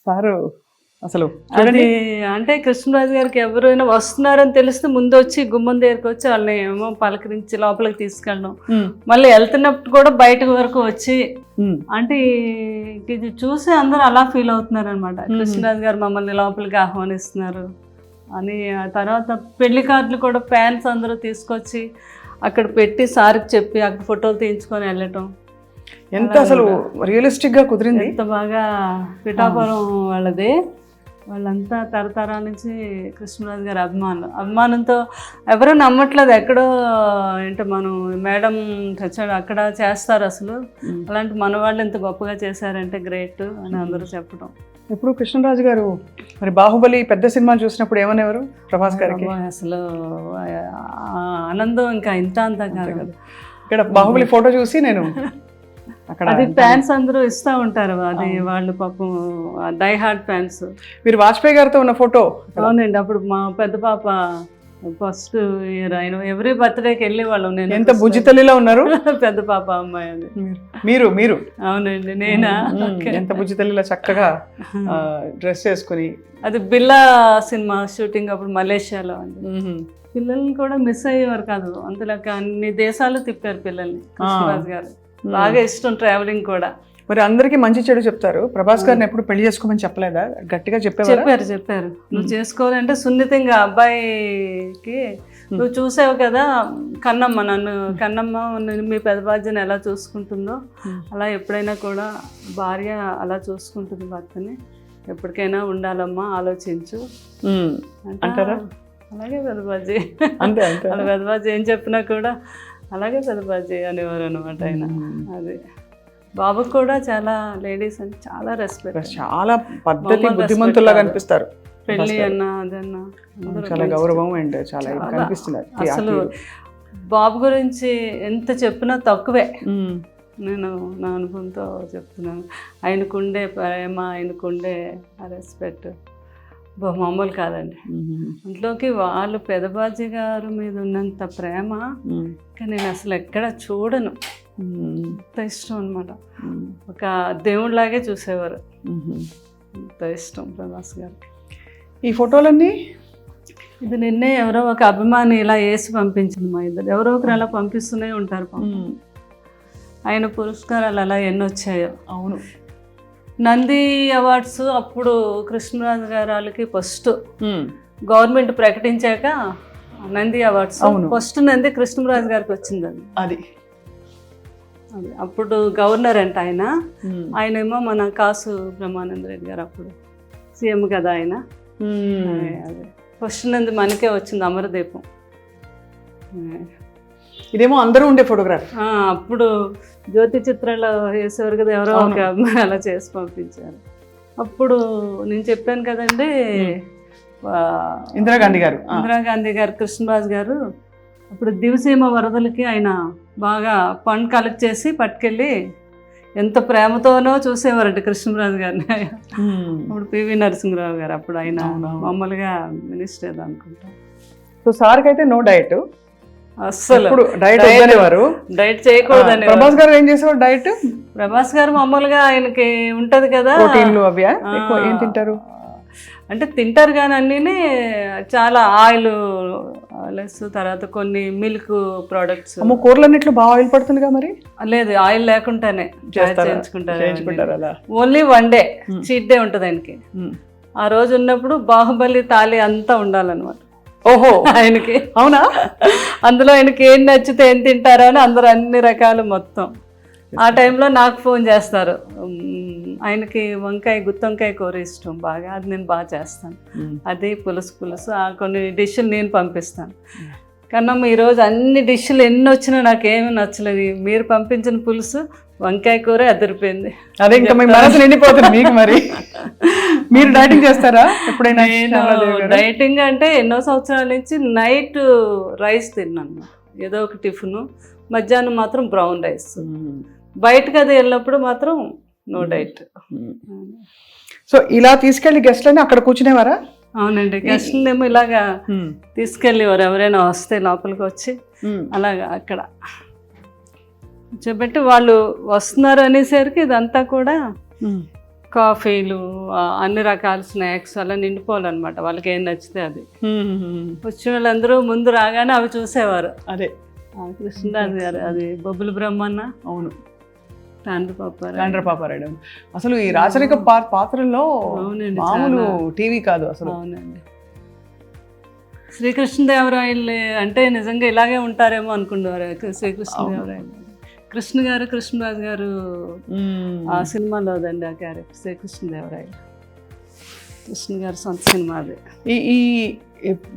Sir అసలు అది అంటే కృష్ణరాజు గారికి ఎవరైనా వస్తున్నారని తెలిస్తే ముందు వచ్చి గుమ్మం దగ్గరికి వచ్చి వాళ్ళని ఏమో పలకరించి లోపలికి తీసుకెళ్ళడం, మళ్ళీ వెళ్తున్నప్పుడు కూడా బయట వరకు వచ్చి అంటే ఇది చూసి అందరూ అలా ఫీల్ అవుతున్నారు అనమాట. కృష్ణరాజు గారు మమ్మల్ని లోపలికి ఆహ్వానిస్తున్నారు అని. ఆ తర్వాత పెళ్లి కార్డులు కూడా ఫ్యాన్స్ అందరూ తీసుకొచ్చి అక్కడ పెట్టి సార్కి చెప్పి అక్కడ ఫోటోలు తీయించుకొని వెళ్ళటం ఎంత అసలు రియలిస్టిక్ గా కుదిరింది. ఎంత బాగా పిఠాపురం వాళ్ళది, వాళ్ళంతా తరతరాల నుంచి కృష్ణరాజు గారి అభిమానంతో ఎవరూ నమ్మట్లేదు. ఎక్కడో ఏంటో మనం మేడం చచ్చాడు అక్కడ చేస్తారు అసలు, అలాంటి మన వాళ్ళు ఎంత గొప్పగా చేశారంటే గ్రేట్ అని అందరూ చెప్పడం. ఇప్పుడు కృష్ణరాజు గారు మరి బాహుబలి పెద్ద సినిమా చూసినప్పుడు ఏమనేవారు ప్రభాస్ గారికి? అసలు ఆనందం ఇంకా ఇంత అంతా కాదు కదా. ఇక్కడ బాహుబలి ఫోటో చూసి నేను అక్కడ అది ఫ్యాన్స్ అందరూ ఇస్తూ ఉంటారు, అది వాళ్ళు పాపం డై హార్ట్ ఫ్యాన్స్. మీరు వాజ్పేయి గారితో ఉన్న ఫోటో? అవునండి, అప్పుడు మా పెద్ద పాప ఫస్ట్ ఇయర్ ఆయన ఎవ్రీ బర్త్డేకి వెళ్ళే వాళ్ళం. నేను ఎంత బుజ్జితల్లిలా ఉన్నారు. పెద్ద పాప అమ్మాయి అది. మీరు అవునండి, నేనా? ఎంత బుజ్జితల్లిలా చక్కగా డ్రెస్ వేసుకుని. అది బిల్లా సినిమా షూటింగ్ అప్పుడు మలేషియాలో అండి. పిల్లల్ని కూడా మిస్ అయ్యేవారు కాదు, అంతలాగా అన్ని దేశాలు తిప్పారు పిల్లల్ని కృష్ణరాజు గారు. బాగా ఇష్టం ట్రావెలింగ్ కూడా. మరి అందరికీ మంచి చెడు చెప్తారు, ప్రభాస్ గారిని ఎప్పుడు పెళ్లి చేసుకోమని చెప్పలేదా? గట్టిగా చెప్పారు నువ్వు చేసుకోవాలంటే సున్నితంగా అబ్బాయికి నువ్వు చూసావు కదా కన్నమ్మ మీ పెద్ద బాధ్యను ఎలా చూసుకుంటుందో అలా ఎప్పుడైనా కూడా భార్య అలా చూసుకుంటుంది భర్తని, ఎప్పటికైనా ఉండాలమ్మా ఆలోచించు అంటారా? అలాగే పెద్దబాజీ అంతే అలా పెద్దబాజీ ఏం చెప్పినా కూడా అలాగే పెద్దబాజీ అనేవారు అనమాట ఆయన. అది బాబుకి కూడా చాలా లేడీస్ అని చాలా రెస్పెక్ట్, చాలా పద్ధతి, బుద్ధిమంతుల్లాగా కనిపిస్తారు. పెళ్ళి అన్నా అదన్నా చాలా గౌరవం అండ్ చాలా కనిపిస్తున్నారు. అసలు బాబు గురించి ఎంత చెప్పినా తక్కువే. నేను నా అనుభవంతో చెప్తున్నాను. ఆయనకుండే ప్రేమ, ఆయనకుండే రెస్పెక్ట్ మామూలు కాదండి. అందులోకి వాళ్ళు పెదబాజీ గారు మీద ఉన్నంత ప్రేమ కానీ నేను అసలు ఎక్కడ చూడను. అంత ఇష్టం అనమాట, ఒక దేవుడిలాగే చూసేవారు. అంత ఇష్టం ప్రభాస్ గారు. ఈ ఫోటోలన్నీ ఇది నిన్నే ఎవరో ఒక అభిమాని ఇలా వేసి పంపించింది. మా ఇద్దరు ఎవరో ఒకరు అలా పంపిస్తూనే ఉంటారు. ఆయన పురస్కారాలు అలా ఎన్ని వచ్చాయో. అవును, నంది అవార్డ్స్ అప్పుడు కృష్ణరాజు గారు వాళ్ళకి ఫస్ట్ గవర్నమెంట్ ప్రకటించాక నంది అవార్డ్స్ ఫస్ట్ నంది కృష్ణరాజు గారికి వచ్చిందండి. అది అప్పుడు గవర్నర్ అంట ఆయన ఏమో మన కాసు బ్రహ్మానంద రెడ్డి గారు అప్పుడు సీఎం కదా ఆయన. అదే ఫస్ట్ నంది మనకే వచ్చింది, అమరదీపం. ఇదేమో అందరూ ఉండే ఫోటోగ్రాఫ్. అప్పుడు జ్యోతి చిత్రాలు వేసేవారు కదా, ఎవరో ఒక అమ్మాయి అలా చేసి పంపించారు. అప్పుడు నేను చెప్పాను కదండి, ఇందిరాగాంధీ గారు కృష్ణరాజు గారు అప్పుడు దివసీమ వరదలకి ఆయన బాగా ఫండ్ కలెక్ట్ చేసి పట్టుకెళ్ళి ఎంత ప్రేమతోనో చూసేవారంట కృష్ణరాజు గారిని. అప్పుడు పివి నరసింహరావు గారు అప్పుడు ఆయన మామూలుగా మినిస్టర్ అనుకుంటా. సో సార్కి అయితే నో డైట్, అస్సలు డైట్ చేయకూడదని. ప్రభాస్ గారు ఏం చేసేవారు డైట్? ప్రభాస్ గారు మామూలుగా ఆయనకి ఉంటది కదా ప్రోటీన్లు అవి ఏం తింటారు అంటే తింటారు కానీ అన్నీ చాలా ఆయిల్ లెస్, తర్వాత కొన్ని మిల్క్ ప్రోడక్ట్స్. కూరలన్నిట్లో బాగా ఆయిల్ పడుతుందిగా మరి? లేదు, ఆయిల్ లేకుండానే చేయించుకుంటారు. Only one day cheat day ఉంటుంది ఆయనకి. ఆ రోజు ఉన్నప్పుడు బాహుబలి తాళి అంతా ఉండాలన్నమాట. ఓహో, ఆయనకి. అవునా? అందులో ఆయనకి ఏం నచ్చితే ఏం తింటారో అని అందరూ అన్ని రకాలు మొత్తం. ఆ టైంలో నాకు ఫోన్ చేస్తారు. ఆయనకి గుత్తొంకాయ కూర ఇష్టం బాగా, అది నేను బాగా చేస్తాను. అది పులుసు కొన్ని డిష్లు నేను పంపిస్తాను. కన్నమ్మ ఈరోజు అన్ని డిష్లు ఎన్ని వచ్చినా నాకేమీ నచ్చలేదు, మీరు పంపించిన పులుసు వంకాయ కూర అదిరిపోయింది. అదే ఇంకా మీ మనసు నిండిపోతుంది మీకు. మరి మీరు డైటింగ్ చేస్తారా ఎప్పుడైనా? డైటింగ్ అంటే ఎన్నో సంవత్సరాల నుంచి నైట్ రైస్ తిన్నాను, ఏదో ఒక టిఫిన్. మధ్యాహ్నం మాత్రం బ్రౌన్ రైస్. బయటకు అది వెళ్ళినప్పుడు మాత్రం నో డైట్. సో ఇలా తీసుకెళ్లి గెస్ట్లని అక్కడ కూర్చునేవారా? అవునండి, గెస్ట్లేమో ఇలాగా తీసుకెళ్ళేవారు. ఎవరైనా వస్తే లోపలికి వచ్చి అలాగా అక్కడ చెప్పబట్టి వాళ్ళు వస్తున్నారు అనేసరికి ఇదంతా కూడా కాఫీలు, అన్ని రకాల స్నాక్స్ అలా నిండిపోవాలన్నమాట. వాళ్ళకి ఏం నచ్చితే అది. వచ్చిన వాళ్ళందరూ ముందు రాగానే అవి చూసేవారు. అదే కృష్ణరాజు గారు, అది బొబ్బుల బ్రహ్మన్న, అవును, తాండ్రపాపారాయుడు. అసలు ఈ రాచరిక పాత్రల్లో మామూలు టీవీ కాదు అసలు. అవునండి, శ్రీకృష్ణదేవరాయలు అంటే నిజంగా ఇలాగే ఉంటారేమో అనుకునేవారు. శ్రీకృష్ణదేవరాయలు కృష్ణ గారు, కృష్ణరాజు గారు ఆ సినిమాలో అదండి ఆ క్యారెక్టర్ శ్రీకృష్ణదేవరాయలు. కృష్ణ గారు సొంత సినిమా అది. ఈ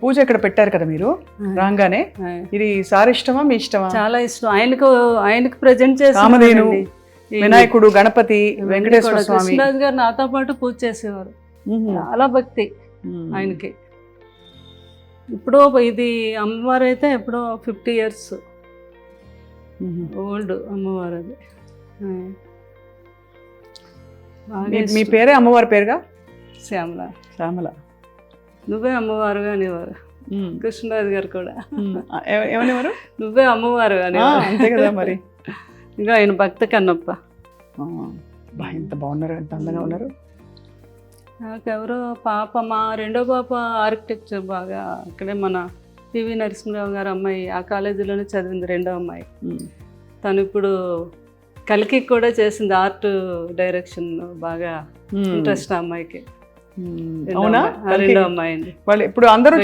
పూజ ఇక్కడ పెట్టారు కదా మీరు రాగానే, ఇది సార్ ఇష్టమా మీ ఇష్టమా? చాలా ఇష్టం. ఆయనకు ప్రజెంట్ చేసి కామధేను, వినాయకుడు, గణపతి, వెంకటేశ్వర స్వామి. కృష్ణరాజు గారు నాతో పాటు పూజ చేసేవారు. చాలా భక్తి ఆయనకి. ఇప్పుడు ఇది అమ్మవారు అయితే ఎప్పుడో 50 years ఓల్డ్ అమ్మవారు అది. మీ పేరే అమ్మవారి పేరుగా? శ్యామల. శ్యామల. నువ్వే అమ్మవారు అనేవారు కృష్ణరాజు గారు కూడా. ఏమనేవారు? నువ్వే అమ్మవారు అనేవారు. అంతే కదా మరి. ఇంకా ఆయన భక్త కన్నప్ప. ఎంత బాగున్నారు, ఎంత అందంగా ఉన్నారు. నాకెవరో పాప, మా రెండో పాప ఆర్కిటెక్చర్ బాగా అక్కడే మన పివి నరసింహరావు గారు అమ్మాయి, ఆ కాలేజీలోనే చదివింది రెండో అమ్మాయి. తను ఇప్పుడు కలికి కూడా చేసింది, ఆర్ట్ డైరెక్షన్ బాగా ఇంట్రెస్ట్ ఆ అమ్మాయికి. అవునా? రెండో అమ్మాయి అండి. వాళ్ళు ఇప్పుడు అందరూ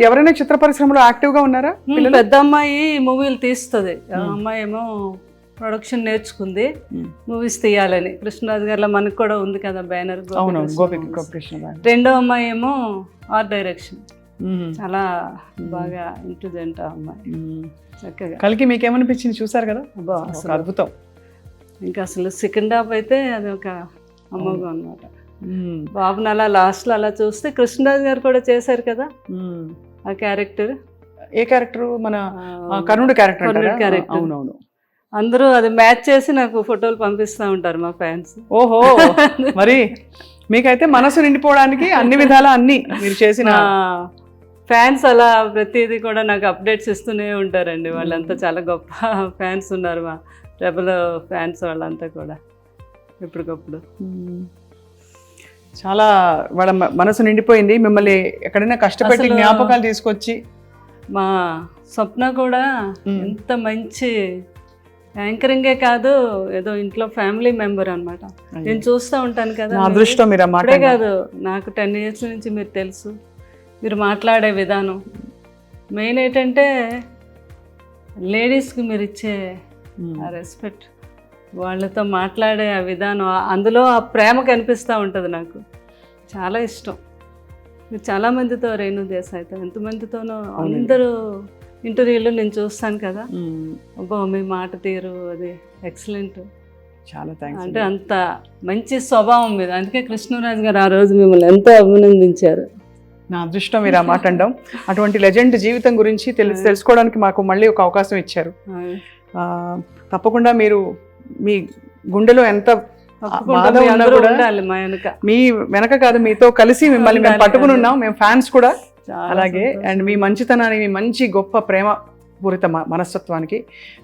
ఎవరైనా చిత్ర పరిశ్రమలో యాక్టివ్ గా ఉన్నారా? పెద్ద అమ్మాయి మూవీలు తీస్తుంది, అమ్మాయి ఏమో ప్రొడక్షన్ నేర్చుకుంది, మూవీస్ తీయాలని. కృష్ణరాజు గారిలో మనకు కూడా ఉంది కదా బ్యానర్. రెండో అమ్మాయి ఏమో ఆర్ట్ డైరెక్షన్. చాలా బాగా ఇంటెలిజెంట్ అమ్మాయి. చక్కగా. కలికి మీకేమనిపించింది చూసారు కదా? అసలు అద్భుతం. ఇంకా అసలు సెకండ్ హాఫ్ అయితే అది ఒక అమ్మగా అన్నమాట. బాబుని అలా లాస్ట్లో అలా చూస్తే కృష్ణరాజు గారు కూడా చేశారు కదా ఆ క్యారెక్టర్. ఏ క్యారెక్టర్? మన కర్ణుడు క్యారెక్టర్. అవునవును. అందరూ అది మ్యాచ్ చేసి నాకు ఫోటోలు పంపిస్తూ ఉంటారు మా ఫ్యాన్స్. ఓహో, మరి మీకైతే మనసు నిండిపోవడానికి అన్ని విధాలా అన్ని మీరు చేసిన ఫ్యాన్స్ అలా ప్రతిదీ కూడా నాకు అప్డేట్స్ ఇస్తూనే ఉంటారండి. వాళ్ళంతా చాలా గొప్ప ఫ్యాన్స్ ఉన్నారు, మా రెబల్ ఫ్యాన్స్ వాళ్ళంతా కూడా ఎప్పటికప్పుడు. చాలా వాళ్ళ మనసు నిండిపోయింది. మిమ్మల్ని ఎక్కడైనా కష్టపెట్టి జ్ఞాపకాలు తీసుకొచ్చి. మా స్వప్న కూడా ఎంత మంచి యాంకరింగే కాదు, ఏదో ఇంట్లో ఫ్యామిలీ మెంబర్ అనమాట. నేను చూస్తూ ఉంటాను కదా, అదృష్టం మీరు అప్పుడే కాదు, నాకు 10 years నుంచి మీరు తెలుసు. మీరు మాట్లాడే విధానం మెయిన్ ఏంటంటే లేడీస్కి మీరు ఇచ్చే ఆ రెస్పెక్ట్, వాళ్ళతో మాట్లాడే ఆ విధానం, అందులో ఆ ప్రేమ కనిపిస్తూ ఉంటుంది. నాకు చాలా ఇష్టం. మీరు చాలామందితో, రేణు దేశాయ్తో ఎంతమందితోనో అందరూ ఇంటర్వ్యూలో నేను చూస్తాను కదా, అబ్బో మీ మాట తీరు అది ఎక్సలెంట్. చాలా థ్యాంక్స్. అంటే అంత మంచి స్వభావం మీద, అందుకే కృష్ణరాజు గారు ఆ రోజు మిమ్మల్ని ఎంతో అభినందించారు. నా అదృష్టం మీరు ఆ మాట అనడం. అటువంటి లెజెండ్ జీవితం గురించి తెలుసుకోవడానికి మాకు మళ్ళీ ఒక అవకాశం ఇచ్చారు. తప్పకుండా మీరు మీ గుండెలో ఎంత బాధ ఉన్నా కూడా మీ వెనక కాదు, మీతో కలిసి మిమ్మల్ని మేము పట్టుకుని ఉన్నాం, మేము ఫ్యాన్స్ కూడా. అలాగే అండ్ మీ మంచితనానికి, మీ మంచి గొప్ప ప్రేమ పూరిత మనస్తత్వానికి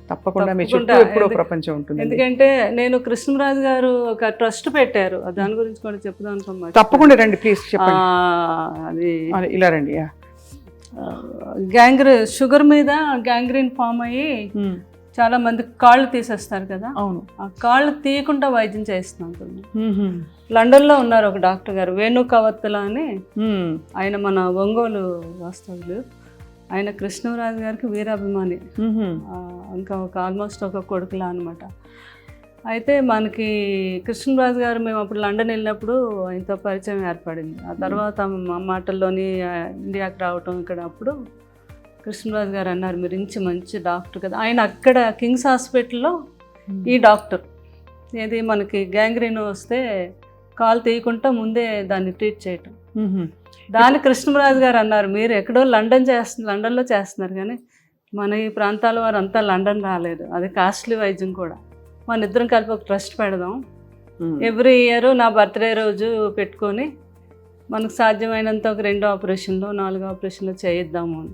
తప్పకుండా మీ చుట్టూ ఎప్పుడో ప్రపంచం ఉంటుంది. ఎందుకంటే నేను కృష్ణరాజు గారు ఒక ట్రస్ట్ పెట్టారు, దాని గురించి కూడా చెప్దాం అనుకున్నా. తప్పకుండా రండి ప్లీజ్, చెప్పండి. అది ఇలా రండి. షుగర్ మీద గ్యాంగ్రీన్ ఫామ్ అయ్యి చాలా మంది కాళ్ళు తీసేస్తారు కదా. అవును. ఆ కాళ్ళు తీయకుండా వైద్యం చేస్తున్నాను. లండన్లో ఉన్నారు ఒక డాక్టర్ గారు, వేణు కవత్తుల అని. ఆయన మన ఒంగోలు వాస్తవులు. ఆయన కృష్ణరాజు గారికి వీరాభిమాని, ఇంకా ఒక ఆల్మోస్ట్ ఒక కొడుకులా అనమాట. అయితే మనకి కృష్ణరాజు గారు, మేము అప్పుడు లండన్ వెళ్ళినప్పుడు ఆయనతో పరిచయం ఏర్పడింది. ఆ తర్వాత మా మాటల్లోని ఇండియాకి రావటం, ఇక్కడ అప్పుడు కృష్ణరాజు గారు అన్నారు, మీరు మంచి డాక్టర్ కదా. ఆయన అక్కడ కింగ్స్ హాస్పిటల్లో ఈ డాక్టర్ ఏది మనకి గ్యాంగ్రీన్ వస్తే కాలు తీయకుండా ముందే దాన్ని ట్రీట్ చేయటం. దాని కృష్ణరాజు గారు అన్నారు, మీరు ఎక్కడో లండన్లో చేస్తున్నారు కానీ మన ఈ ప్రాంతాల వారు అంతా లండన్ రాలేదు, అది కాస్ట్లీ వైద్యం కూడా, మన ఇద్దరం కలిపి ఒక ట్రస్ట్ పెడదాం, ఎవ్రీ ఇయర్ నా బర్త్డే రోజు పెట్టుకొని మనకు సాధ్యమైనంత ఒక 2 ఆపరేషన్లు 4 ఆపరేషన్లు చేయిద్దాము అని.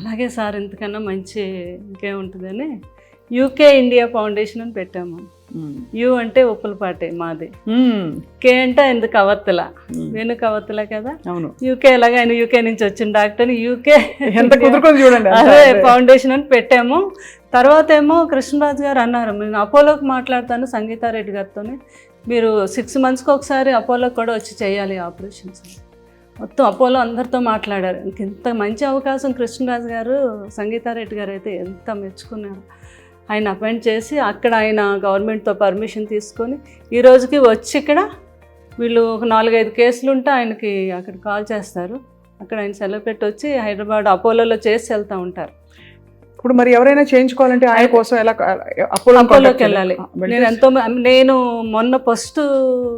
అలాగే సార్ ఇంతకన్నా మంచి ఇంకేముంటుందని యూకే ఇండియా ఫౌండేషన్ అని పెట్టాము. యు అంటే ఉప్పులపాటి మాది, కే అంటే ఎందుకు కవత్తల, వేణు కవత్తల కదా, యూకే ఎలాగ ఆయన యూకే నుంచి వచ్చిన డాక్టర్ యూకే చూడండి అదే ఫౌండేషన్ అని పెట్టాము. తర్వాత ఏమో కృష్ణరాజు గారు అన్నారు, నేను అపోలోకి మాట్లాడతాను సంగీతారెడ్డి గారితో, మీరు 6 monthsకి ఒకసారి అపోలోకి కూడా వచ్చి చేయాలి ఆపరేషన్స్. మొత్తం అపోలో అందరితో మాట్లాడారు. ఇంత మంచి అవకాశం కృష్ణరాజు గారు సంగీతారెడ్డి గారు అయితే ఎంత మెచ్చుకున్నారు. ఆయన అపాయింట్ చేసి అక్కడ ఆయన గవర్నమెంట్తో పర్మిషన్ తీసుకొని ఈ రోజుకి వచ్చి ఇక్కడ వీళ్ళు ఒక 4-5 కేసులు ఉంటే ఆయనకి అక్కడ కాల్ చేస్తారు, అక్కడ ఆయన సెలవు పెట్టి వచ్చి హైదరాబాద్ అపోలోలో చేసి వెళ్తూ ఉంటారు. ఇప్పుడు మరి ఎవరైనా చేయించుకోవాలంటే ఆయన కోసం ఎలా అపోలోకి వెళ్ళాలి? నేను మొన్న ఫస్ట్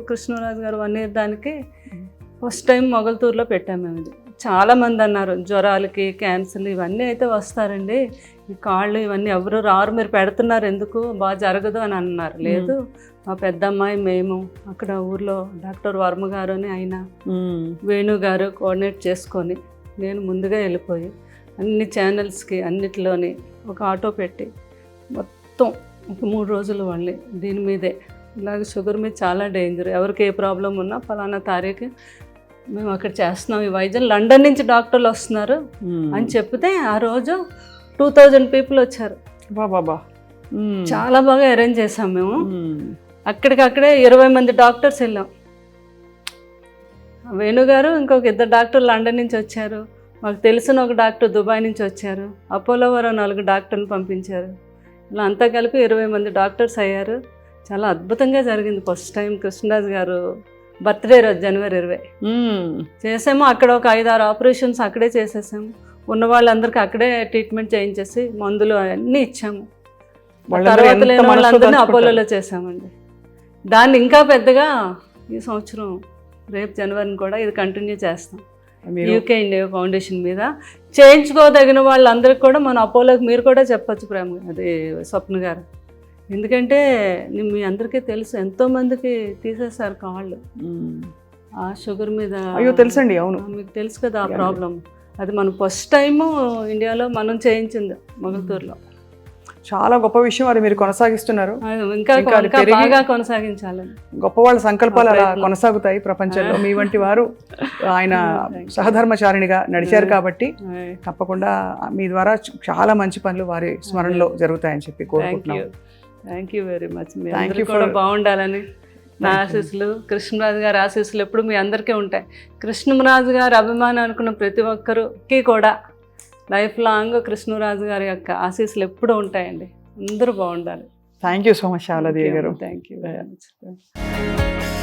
కృష్ణరాజు గారు 1 year దానికి ఫస్ట్ టైం మొగల్తూరులో పెట్టాము మేము. ఇది చాలామంది అన్నారు జ్వరాలకి క్యాన్సర్లు ఇవన్నీ అయితే వస్తారండి, ఈ కాళ్ళు ఇవన్నీ ఎవరు రారు, మీరు పెడుతున్నారు ఎందుకు, బాగా జరగదు అని అన్నారు. లేదు మా పెద్దమ్మాయి మేము అక్కడ ఊర్లో డాక్టర్ వర్మ గారు అని ఆయన వేణు గారు కోఆర్డినేట్ చేసుకొని నేను ముందుగా వెళ్ళిపోయి అన్ని ఛానల్స్కి అన్నిటిలోని ఒక ఆటో పెట్టి మొత్తం ఒక 3 రోజులు వాళ్ళని దీని మీదే, ఇలాగ షుగర్ మీద చాలా డేంజర్, ఎవరికి ఏ ప్రాబ్లం ఉన్నా ఫలానా తారీఖు మేము అక్కడ చేస్తున్నాం ఈ వైద్యం, లండన్ నుంచి డాక్టర్లు వస్తున్నారు అని చెప్తే ఆ రోజు 2000 people వచ్చారు. బాబా చాలా బాగా అరేంజ్ చేసాం మేము. అక్కడికక్కడే 20 మంది డాక్టర్స్ వెళ్ళాం. వేణుగారు ఇంకొక 2 డాక్టర్లు లండన్ నుంచి వచ్చారు, మాకు తెలిసిన ఒక డాక్టర్ దుబాయ్ నుంచి వచ్చారు, అపోలో వారు 4 డాక్టర్ని పంపించారు. ఇలా అంతా కలిపి 20 మంది డాక్టర్స్ అయ్యారు. చాలా అద్భుతంగా జరిగింది. ఫస్ట్ టైం కృష్ణరాజు గారు బర్త్డే రోజు January 20 చేసాము. అక్కడ ఒక 5-6 ఆపరేషన్స్ అక్కడే చేసేసాము. ఉన్న వాళ్ళందరికీ అక్కడే ట్రీట్మెంట్ చేయించేసి మందులు అవన్నీ ఇచ్చాము. తర్వాత లేని వాళ్ళందరినీ అపోలోలో చేసామండి. దాన్ని ఇంకా పెద్దగా ఈ సంవత్సరం రేపు జనవరిని కూడా ఇది కంటిన్యూ చేస్తాం. యూకే ఇండియా ఫౌండేషన్ మీద చేయించుకోదగిన వాళ్ళందరికీ కూడా మన అపోలోకి మీరు కూడా చెప్పచ్చు ప్రేమ, అది స్వప్న గారు. ఎందుకంటే మీ అందరికీ తెలుసు ఎంతోమందికి తీసేశారు కాళ్ళు ఆ షుగర్ మీద. అయ్యో తెలుసండి, అవును మీకు తెలుసు కదా ఆ ప్రాబ్లం. అది మనం ఫస్ట్ టైము ఇండియాలో మనం చేయించింది మొగల్తూరులో. చాలా గొప్ప విషయం, అది మీరు కొనసాగిస్తున్నారు. ఇంకా బాగా కొనసాగించాలి. గొప్ప వాళ్ళ సంకల్పాలు అలా కొనసాగుతాయి ప్రపంచంలో. మీ వంటి వారు ఆయన సహధర్మచారిణిగా నడిచారు కాబట్టి తప్పకుండా మీ ద్వారా చాలా మంచి పనులు వారి స్మరణలో జరుగుతాయని చెప్పి కోరుకుంటున్నాను. Thank you very much. మీ అందరూ కూడా బాగుండాలని నా ఆశీస్సులు, కృష్ణరాజు గారి ఆశీస్సులు ఎప్పుడు మీ అందరికీ ఉంటాయి. కృష్ణరాజు గారి అభిమానం అనుకున్న ప్రతి ఒక్కరికి కూడా లైఫ్ లాంగ్ కృష్ణరాజు గారి యొక్క ఆశీస్సులు ఎప్పుడూ ఉంటాయండి. అందరూ బాగుండాలి. Thank you so much Sharadadevi garu. Thank you very much.